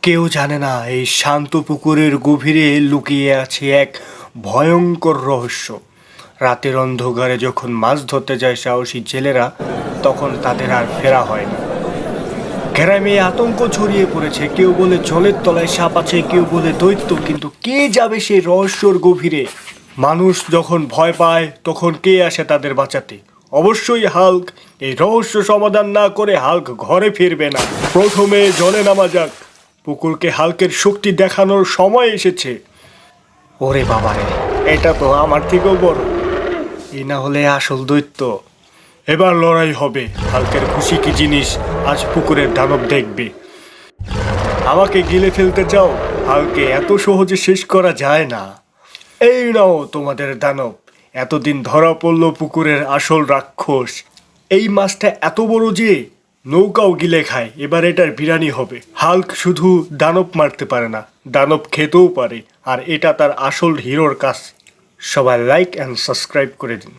কেউ জানে না এই শান্ত পুকুরের গভীরে লুকিয়ে আছে এক ভয়ঙ্কর রহস্য। রাতের অন্ধকারে যখন মাছ ধরতে যায় সাহসী জেলেরা, তখন তাদের আর ফেরা হয় না। গ্রামে আতঙ্ক ছড়িয়ে পড়েছে, কেউ বলে জলের তলায় সাপ আছে, কেউ বলে দৈত্য, কিন্তু কে যাবে সেই রহস্যর গভীরে? মানুষ যখন ভয় পায় তখন কে আসে তাদের বাঁচাতে? অবশ্যই হাল্ক। এই রহস্য সমাধান না করে হাল্ক ঘরে ফিরবে না। প্রথমে জলে নামা যাক। পুকুরকে হাল্কের শক্তি দেখানোর সময় এসেছে। ওরে বাবারে, এটা তো আমার থেকেও বড়। এই না হলে আসল দৈত্য। এবার লড়াই হবে। হাল্কের খুশি কি জিনিস আজ পুকুরের দানব দেখবে। আমাকে গিলে ফেলতে চাও? হালকে এত সহজে শেষ করা যায় না। এই নাও তোমাদের দানব। এতদিন ধরা পড়ল পুকুরের আসল রাক্ষস। এই মাছটা এত বড় যে নৌকাও গিলে খায়। এবার এটার বিরিয়ানি হবে। হাল্ক শুধু দানব মারতে পারে না, দানব খেতেও পারে। আর এটা তার আসল হিরোর কাজ। সবাই লাইক অ্যান্ড সাবস্ক্রাইব করে দিন।